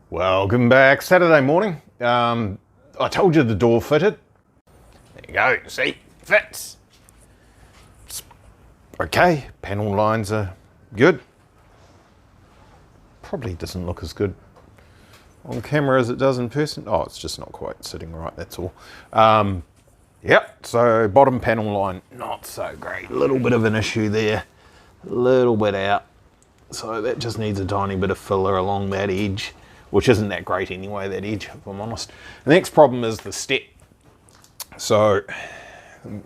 Welcome back. Saturday morning. I told you the door fitted. There you go. See, fits. It's okay. Panel lines are good. Probably doesn't look as good on camera as it does in person. Oh, it's just not quite sitting right. That's all. Yep. So bottom panel line, not so great. A little bit of an issue there. A little bit out. So that just needs a tiny bit of filler along that edge, which isn't that great anyway, that edge, if I'm honest. The next problem is the step. So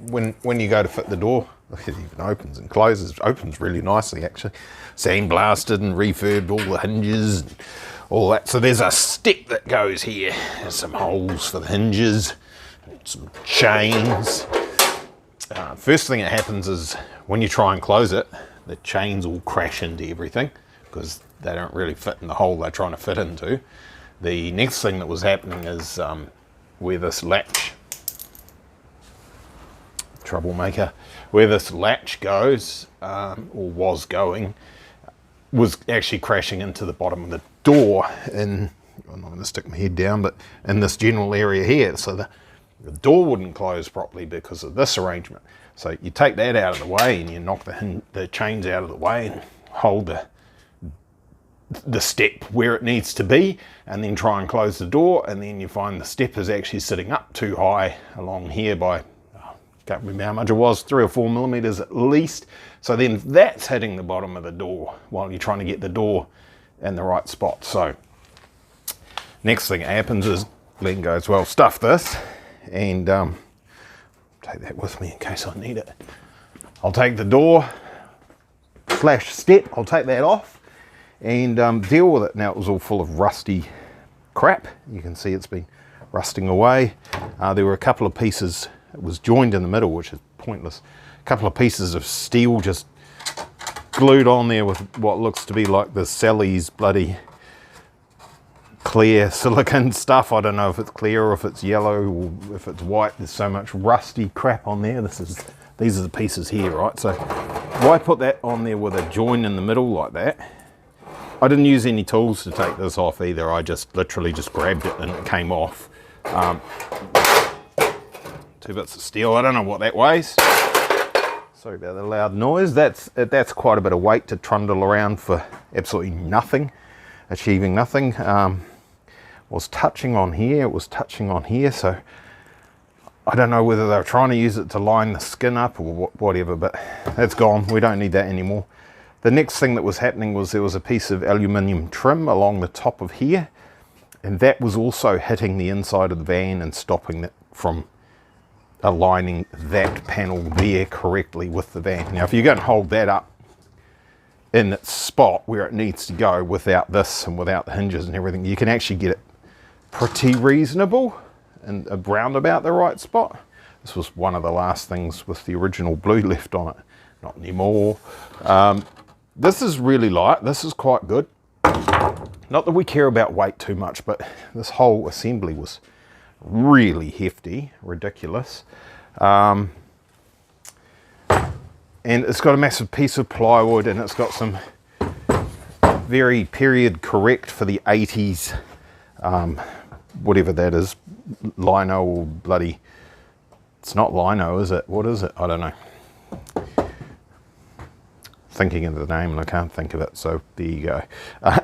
when you go to fit the door, it even opens and closes. It opens really nicely, actually. Sandblasted and refurbed all the hinges and all that. So there's a step that goes here. There's some holes for the hinges, some chains. First thing that happens is when you try and close it, the chains will crash into everything because they don't really fit in the hole they're trying to fit into. The next thing that was happening is where this latch, troublemaker, where this latch goes, or was going, was actually crashing into the bottom of the door. I'm not going to stick my head down, but in this general area here. So the door wouldn't close properly because of this arrangement. So you take that out of the way and you knock the chains out of the way and hold the step where it needs to be, and then try and close the door, and then you find the step is actually sitting up too high along here by, can't remember how much it was, 3 or 4 millimeters at least. So then that's hitting the bottom of the door while you're trying to get the door in the right spot. So next thing that happens is Glenn goes, well, stuff this, and take that with me in case I need it. I'll take the door / step, I'll take that off and deal with it. Now it was all full of rusty crap. You can see it's been rusting away. There were a couple of pieces, it was joined in the middle, which is pointless. A couple of pieces of steel just glued on there with what looks to be like the Sally's bloody clear silicone stuff. I don't know if it's clear or if it's yellow or if it's white. There's so much rusty crap on there. These are the pieces here, right? So why put that on there with a join in the middle like that? I didn't use any tools to take this off either. I just literally just grabbed it and it came off. 2 bits of steel. I don't know what that weighs. Sorry about the loud noise. That's quite a bit of weight to trundle around for absolutely nothing, achieving nothing. Was touching on here, it was touching on here, so I don't know whether they're trying to use it to line the skin up or whatever, but that's gone. We don't need that anymore. The next thing that was happening was there was a piece of aluminium trim along the top of here, and that was also hitting the inside of the van and stopping it from aligning that panel there correctly with the van. Now if you go and hold that up in its spot where it needs to go without this and without the hinges and everything, you can actually get it pretty reasonable and around about the right spot. This was one of the last things with the original blue left on it. Not anymore. This is really light. This is quite good. Not that we care about weight too much, but this whole assembly was really hefty, ridiculous. And it's got a massive piece of plywood, and it's got some very period correct for the 80s, whatever that is, lino or bloody, it's not lino, is it? What is it? I don't know. Thinking of the name and I can't think of it, so there you go.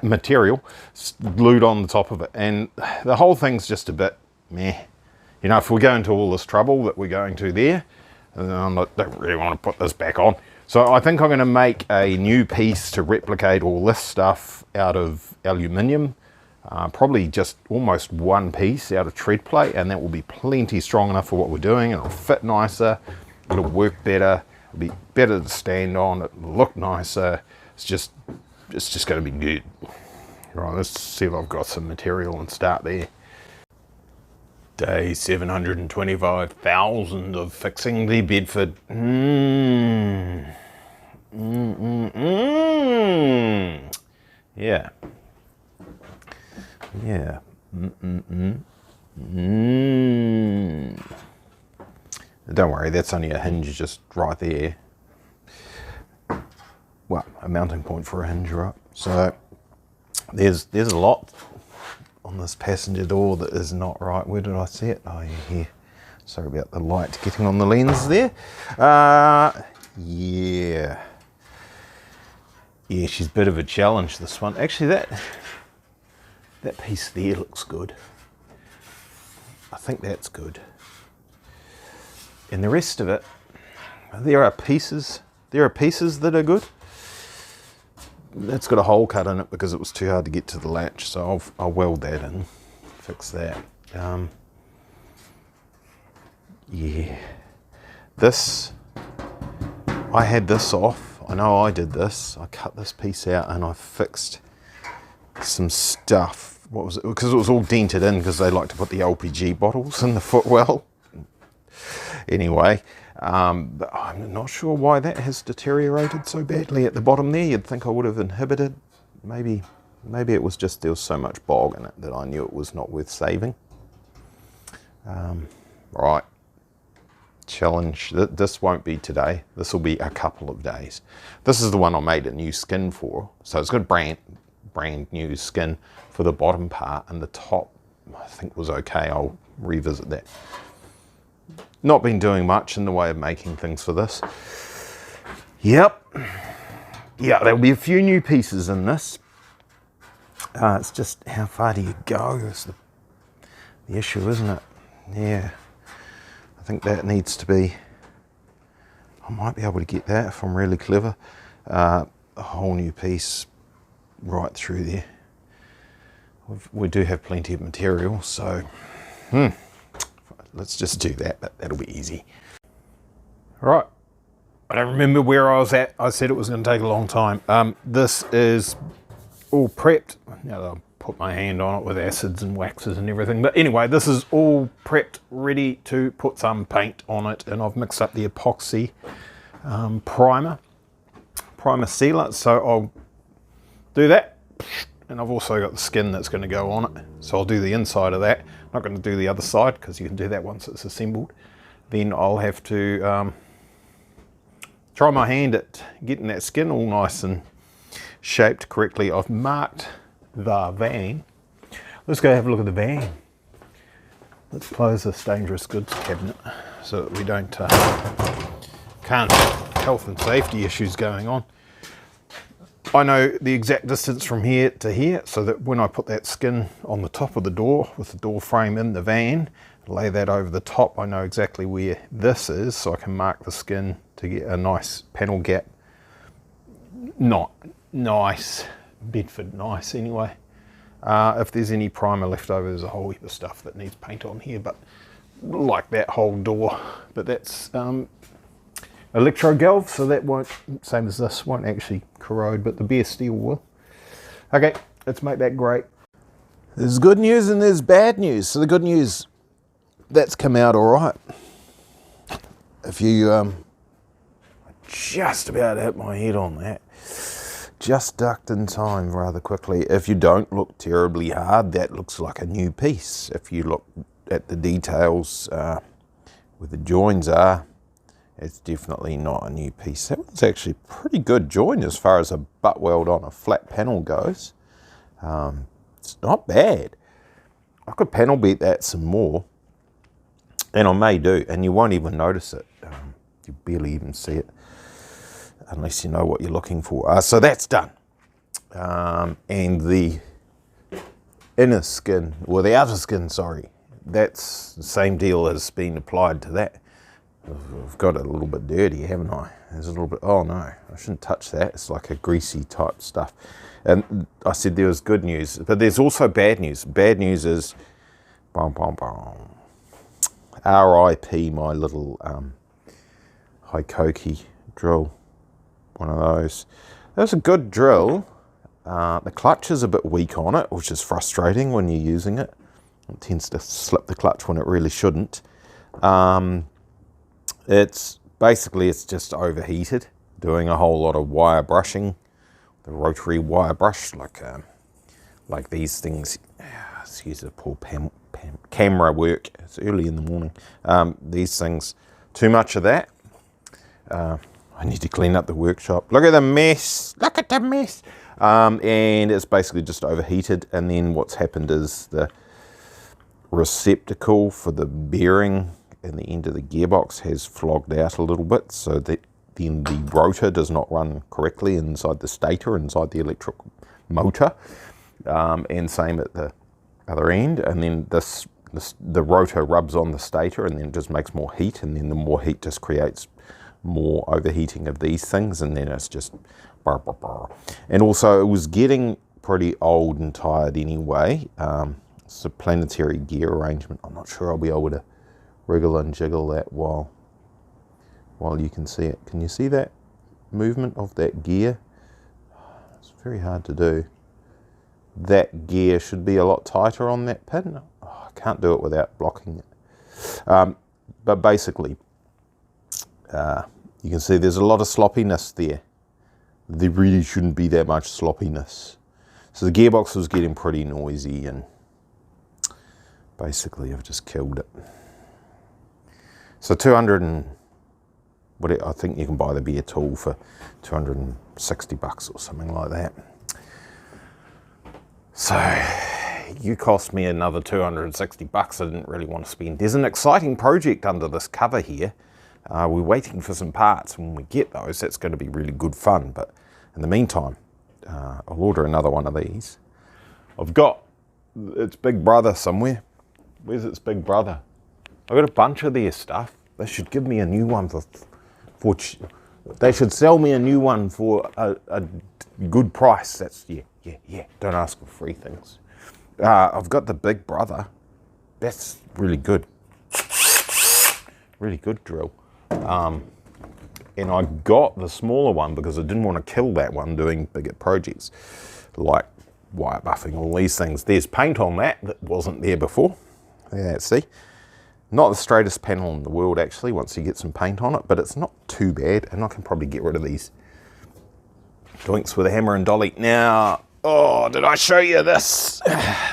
Material glued on the top of it, and the whole thing's just a bit meh. You know, if we go into all this trouble that we're going to there, and I don't really want to put this back on. So I think I'm going to make a new piece to replicate all this stuff out of aluminium. Probably just almost one piece out of tread plate, and that will be plenty strong enough for what we're doing. It'll fit nicer, it'll work better, it'll be better to stand on, it'll look nicer. It's just going to be good. Right, let's see if I've got some material and start there. Day 725,000 of fixing the Bedford. Yeah. Yeah. Don't worry, that's only a hinge just right there. Well, a mounting point for a hinge, right? So there's a lot on this passenger door that is not right. Where did I see it? Oh, yeah, here. Sorry about the light getting on the lens there. Yeah. Yeah, she's a bit of a challenge, this one. Actually, that piece there looks good. I think that's good. And the rest of it, there are pieces that are good. That's got a hole cut in it because it was too hard to get to the latch, so I'll weld that in, fix that. Yeah, this, I had this off. I know I did this. I cut this piece out and I fixed some stuff. What was it? Because it was all dented in because they like to put the LPG bottles in the footwell. Anyway, but I'm not sure why that has deteriorated so badly at the bottom there. You'd think I would have inhibited. Maybe it was just there was so much bog in it that I knew it was not worth saving. Right. Challenge. This won't be today. This will be a couple of days. This is the one I made a new skin for. So it's got brand new skin for the bottom part, and the top I think was okay. I'll revisit that. Not been doing much in the way of making things for this. Yep. Yeah, there'll be a few new pieces in this. It's just how far do you go is the issue, isn't it? Yeah. I think that needs to be, I might be able to get that if I'm really clever. A whole new piece right through there. We do have plenty of material, so let's just do that, but that'll be easy. Right, I don't remember where I was at. I said it was going to take a long time. This is all prepped. Now I'll put my hand on it with acids and waxes and everything. But anyway, this is all prepped, ready to put some paint on it. And I've mixed up the epoxy primer sealer. So I'll do that. And I've also got the skin that's going to go on it. So I'll do the inside of that. I'm not going to do the other side because you can do that once it's assembled. Then I'll have to try my hand at getting that skin all nice and shaped correctly. I've marked the van. Let's go have a look at the van. Let's close this dangerous goods cabinet so that we can't have health and safety issues going on. I know the exact distance from here to here, so that when I put that skin on the top of the door with the door frame in the van, lay that over the top, I know exactly where this is, so I can mark the skin to get a nice panel gap. Not nice, Bedford nice anyway. If there's any primer left over, there's a whole heap of stuff that needs paint on here, but like that whole door. But that's electro galv, so that won't, same as this, won't actually corrode, but the bare steel will. Okay, let's make that grey. There's good news and there's bad news. So the good news, that's come out all right. If you just about hit my head on that. Just ducked in time rather quickly. If you don't look terribly hard, that looks like a new piece. If you look at the details where the joins are, it's definitely not a new piece. That one's actually a pretty good join as far as a butt weld on a flat panel goes. It's not bad. I could panel beat that some more, and I may do, and you won't even notice it. You barely even see it unless you know what you're looking for. So that's done. And the inner skin, or the outer skin, sorry, that's the same deal has been applied to that. I've got it a little bit dirty, haven't I? There's a little bit, oh no, I shouldn't touch that. It's like a greasy type stuff. And I said there was good news, but there's also bad news. Bad news is, RIP my little Hikoki drill. One of those. That's a good drill. The clutch is a bit weak on it, which is frustrating when you're using it. It tends to slip the clutch when it really shouldn't. It's just overheated, doing a whole lot of wire brushing, the rotary wire brush, like these things. Excuse the poor camera work. It's early in the morning. These things, too much of that. I need to clean up the workshop. Look at the mess. Look at the mess. and it's basically just overheated, and then what's happened is the receptacle for the bearing in the end of the gearbox has flogged out a little bit, so that then the rotor does not run correctly inside the stator, inside the electric motor, and same at the other end, and then the rotor rubs on the stator and then it just makes more heat, and then the more heat just creates more overheating of these things, and then it's just brr, brr, brr. And also it was getting pretty old and tired anyway. It's a planetary gear arrangement. I'm not sure I'll be able to wriggle and jiggle that while you can see it. Can you see that movement of that gear? It's very hard to do. That gear should be a lot tighter on that pin. Oh, I can't do it without blocking it. But basically, you can see there's a lot of sloppiness there. There really shouldn't be that much sloppiness. So the gearbox was getting pretty noisy, and basically I've just killed it. So 200 and what, I think you can buy the beer tool for 260 bucks or something like that. So you cost me another 260 bucks I didn't really want to spend. There's an exciting project under this cover here. We're waiting for some parts. When we get those, that's going to be really good fun. But in the meantime, I'll order another one of these. I've got its big brother somewhere. Where's its big brother? I've got a bunch of their stuff. They should give me a new one they should sell me a new one for a good price. That's, yeah. Don't ask for free things. I've got the big brother. That's really good. Really good drill. And I got the smaller one because I didn't want to kill that one doing bigger projects like wire buffing, all these things. There's paint on that wasn't there before. Yeah, see? Not the straightest panel in the world actually once you get some paint on it, but it's not too bad, and I can probably get rid of these joints with a hammer and dolly. Now, oh, did I show you this?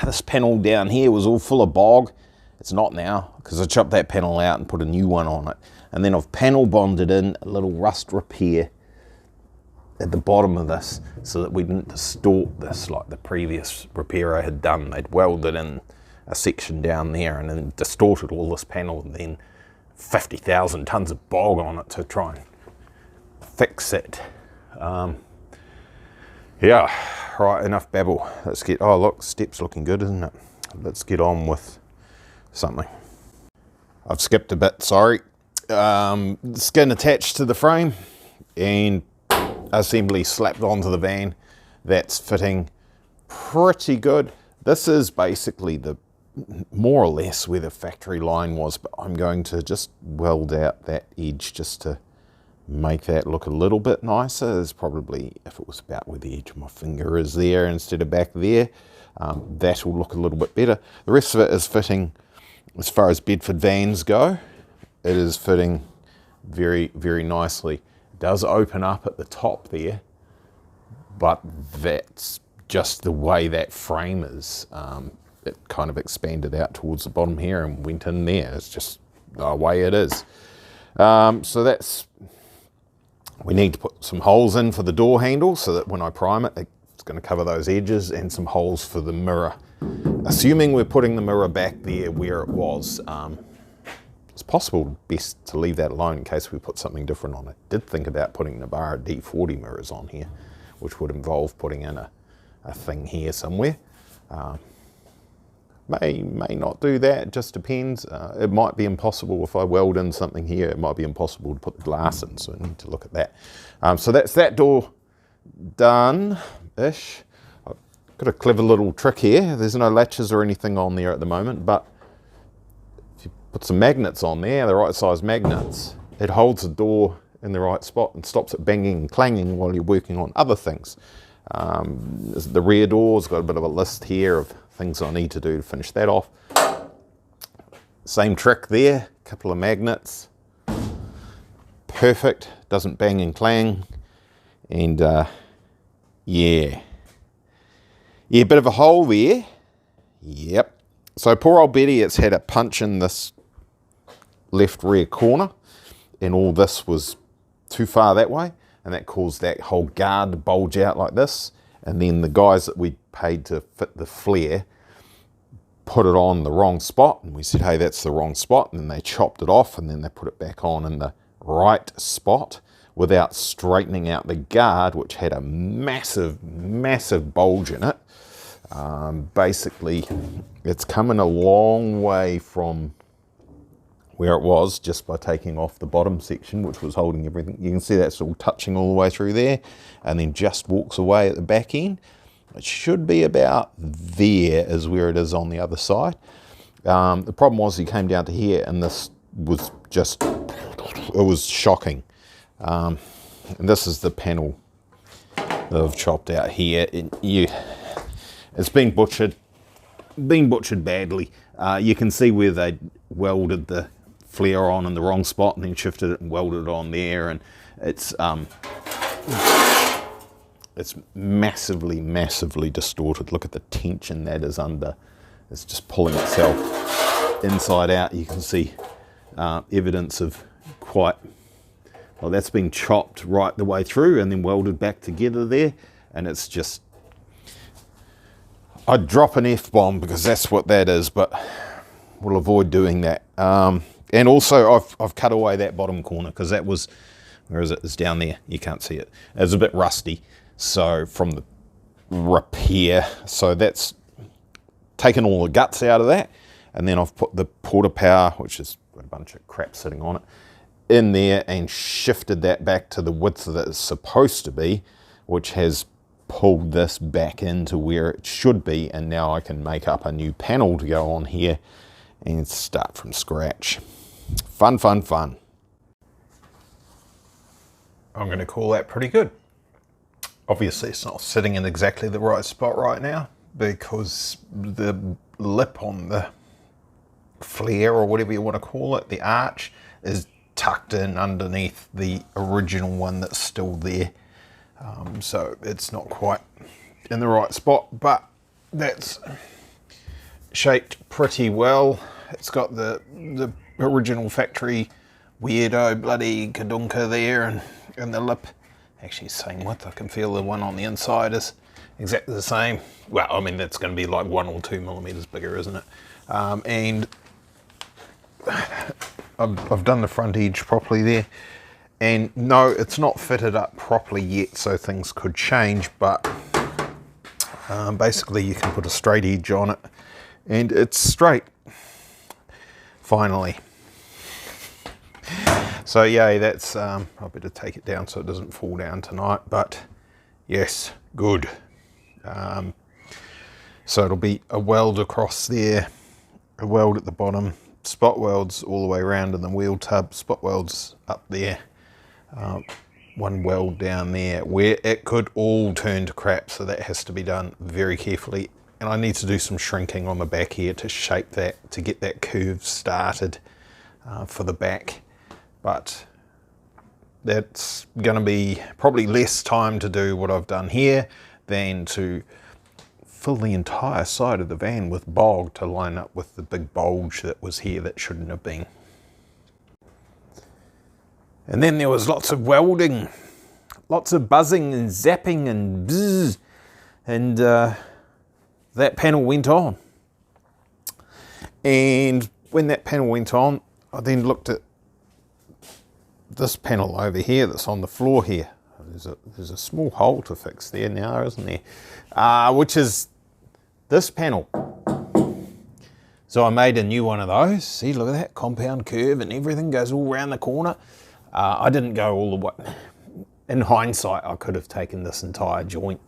This panel down here was all full of bog. It's not now, because I chopped that panel out and put a new one on it. And then I've panel bonded in a little rust repair at the bottom of this so that we didn't distort this like the previous repair I had done. They'd welded in a section down there and then distorted all this panel, and then 50,000 tons of bog on it to try and fix it. Yeah, right, enough babble. Let's get, oh look, step's looking good, isn't it? Let's get on with something. I've skipped a bit, sorry. Skin attached to the frame and assembly slapped onto the van. That's fitting pretty good. This is basically the more or less where the factory line was, but I'm going to just weld out that edge just to make that look a little bit nicer. It's probably, if it was about where the edge of my finger is there instead of back there, that will look a little bit better. The rest of it is fitting, as far as Bedford vans go, it is fitting very, very nicely. It does open up at the top there, but that's just the way that frame is. It kind of expanded out towards the bottom here and went in there. It's just the way it is. So that's, we need to put some holes in for the door handle so that when I prime it, it's going to cover those edges, and some holes for the mirror. Assuming we're putting the mirror back there where it was, it's possible best to leave that alone in case we put something different on it. Did think about putting the bar D40 mirrors on here, which would involve putting in a thing here somewhere. May not do that, it just depends. It might be impossible if I weld in something here, it might be impossible to put the glass in, so I need to look at that. So that's that door done-ish. I've got a clever little trick here. There's no latches or anything on there at the moment, but if you put some magnets on there, the right size magnets, it holds the door in the right spot and stops it banging and clanging while you're working on other things. The rear door's got a bit of a list here of things I need to do to finish that off. Same trick there, a couple of magnets. Perfect, doesn't bang and clang. And yeah, bit of a hole there. Yep. So poor old Betty, it's had a punch in this left rear corner, and all this was too far that way, and that caused that whole guard to bulge out like this. And then the guys that we paid to fit the flare put it on the wrong spot, and we said, hey, that's the wrong spot, and then they chopped it off, and then they put it back on in the right spot without straightening out the guard, which had a massive, massive bulge in it. Basically, it's coming a long way from where it was just by taking off the bottom section, which was holding everything. You can see that's all touching all the way through there, and then just walks away at the back end. It should be about there is where it is on the other side. The problem was he came down to here, and this was just, it was shocking. And this is the panel that I've chopped out here. It's been butchered badly. You can see where they welded the flare on in the wrong spot and then shifted it and welded it on there, and it's massively, massively distorted. Look at the tension that is under. It's just pulling itself inside out. You can see evidence of quite, well, that's been chopped right the way through and then welded back together there, and it's just, I'd drop an F-bomb because that's what that is, but we'll avoid doing that. And also I've cut away that bottom corner because that was, where is it? It's down there. You can't see it. It's a bit rusty. So from the repair, so that's taken all the guts out of that. And then I've put the porta power, which is a bunch of crap sitting on it, in there and shifted that back to the width that it's supposed to be, which has pulled this back into where it should be. And now I can make up a new panel to go on here and start from scratch. Fun, fun, fun. I'm going to call that pretty good. Obviously it's not sitting in exactly the right spot right now because the lip on the flare, or whatever you want to call it, the arch, is tucked in underneath the original one that's still there. So it's not quite in the right spot, but that's shaped pretty well. It's got the original factory weirdo bloody kadunka there, and the lip actually same width. I can feel the one on the inside is exactly the same. Well, I mean, that's going to be like 1 or 2 millimeters bigger, isn't it? And I've done the front edge properly there, and no, it's not fitted up properly yet, so things could change, but basically you can put a straight edge on it and it's straight finally. So yeah, that's I better take it down so it doesn't fall down tonight, but yes, good. So it'll be a weld across there, a weld at the bottom, spot welds all the way around in the wheel tub, spot welds up there, one weld down there, where it could all turn to crap, so that has to be done very carefully. And I need to do some shrinking on the back here to shape that, to get that curve started for the back. But that's going to be probably less time to do what I've done here than to fill the entire side of the van with bog to line up with the big bulge that was here that shouldn't have been. And then there was lots of welding, lots of buzzing and zapping and bzzz, and that panel went on. And when that panel went on, I then looked at this panel over here that's on the floor here. There's a small hole to fix there now, isn't there? Which is this panel. So I made a new one of those. See, look at that compound curve and everything goes all around the corner. I didn't go all the way. In hindsight, I could have taken this entire joint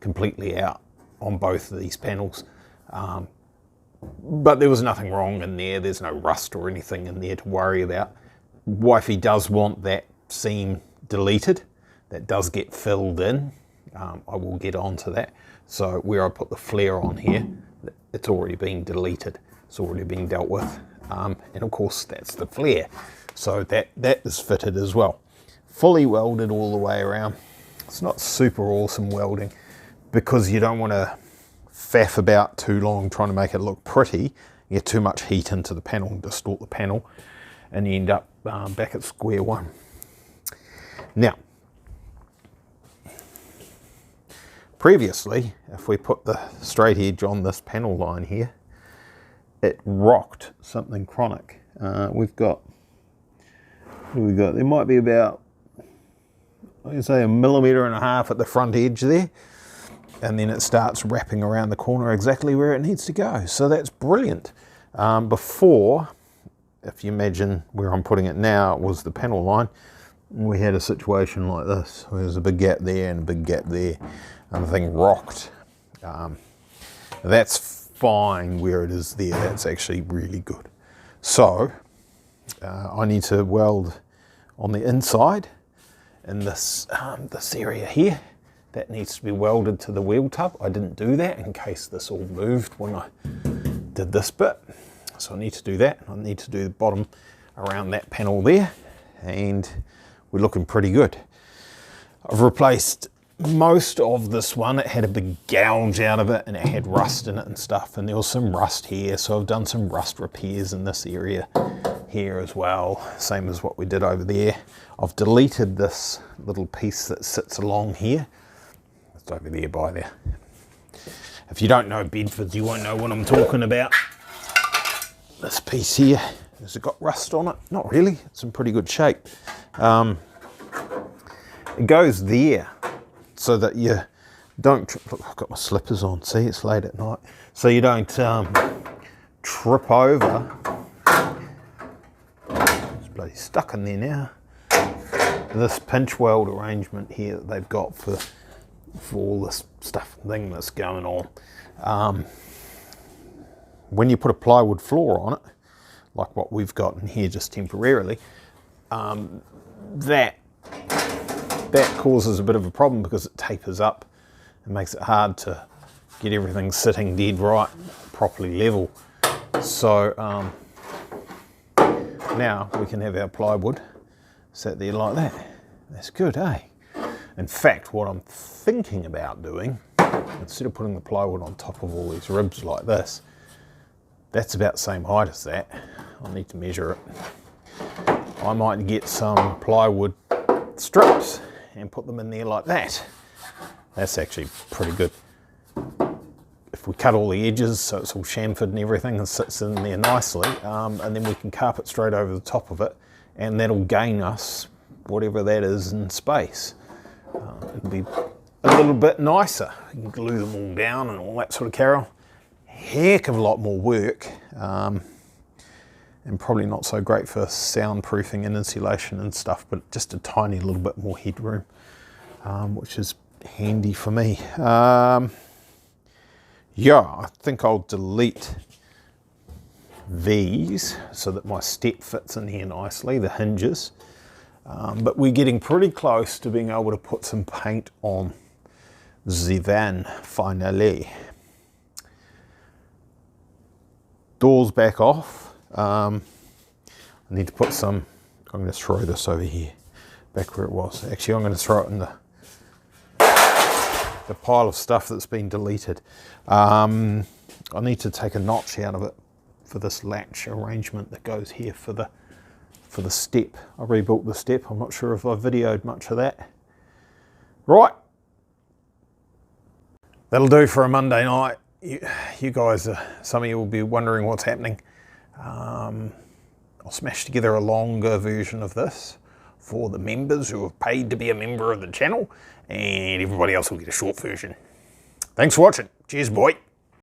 completely out on both of these panels. But there was nothing wrong in there. There's no rust or anything in there to worry about. Wifey does want that seam deleted. That does get filled in. I will get onto that. So where I put the flare on here, it's already been deleted. It's already been dealt with. And of course that's the flare. So that is fitted as well. Fully welded all the way around. It's not super awesome welding because you don't want to faff about too long trying to make it look pretty. You get too much heat into the panel and distort the panel, and you end up back at square one. Now, Previously, if we put the straight edge on this panel line here, it rocked something chronic. We've got, what do we got? There might be about, I can say, 1.5 millimeters at the front edge there, and then it starts wrapping around the corner exactly where it needs to go. So that's brilliant. Before, if you imagine where I'm putting it now, it was the panel line. We had a situation like this. There's a big gap there and a big gap there, and the thing rocked. That's fine where it is there. That's actually really good. So I need to weld on the inside in this this area here. That needs to be welded to the wheel tub. I didn't do that in case this all moved when I did this bit. So I need to do that. I need to do the bottom around that panel there, and we're looking pretty good. I've replaced most of this one. It had a big gouge out of it and it had rust in it and stuff, and there was some rust here, so I've done some rust repairs in this area here as well, same as what we did over there. I've deleted this little piece that sits along here. It's over there by there. If you don't know Bedford, you won't know what I'm talking about. This piece here, has it got rust on it? Not really, it's in pretty good shape. It goes there so that you don't, look, I've got my slippers on, see, it's late at night. So you don't trip over. It's bloody stuck in there now. This pinch weld arrangement here that they've got for all this stuff and thing that's going on. When you put a plywood floor on it, like what we've got in here just temporarily, that causes a bit of a problem because it tapers up and makes it hard to get everything sitting dead right, properly level. So now we can have our plywood sat there like that. That's good, eh? In fact, what I'm thinking about doing, instead of putting the plywood on top of all these ribs like this, that's about the same height as that. I'll need to measure it. I might get some plywood strips and put them in there like that. That's actually pretty good. If we cut all the edges so it's all chamfered and everything and sits in there nicely, and then we can carpet straight over the top of it, and that'll gain us whatever that is in space. It'll be a little bit nicer. You can glue them all down and all that sort of carry on. Heck of a lot more work, and probably not so great for soundproofing and insulation and stuff, but just a tiny little bit more headroom, which is handy for me. Yeah, I think I'll delete these so that my step fits in here nicely, the hinges, but we're getting pretty close to being able to put some paint on the van finally. Doors back off. I need to put some, I'm going to throw this over here, back where it was. Actually, I'm going to throw it in the pile of stuff that's been deleted. I need to take a notch out of it for this latch arrangement that goes here for the step. I rebuilt the step. I'm not sure if I videoed much of that. Right. That'll do for a Monday night. You guys, some of you will be wondering what's happening. I'll smash together a longer version of this for the members who have paid to be a member of the channel, and everybody else will get a short version. Thanks for watching. Cheers, boy.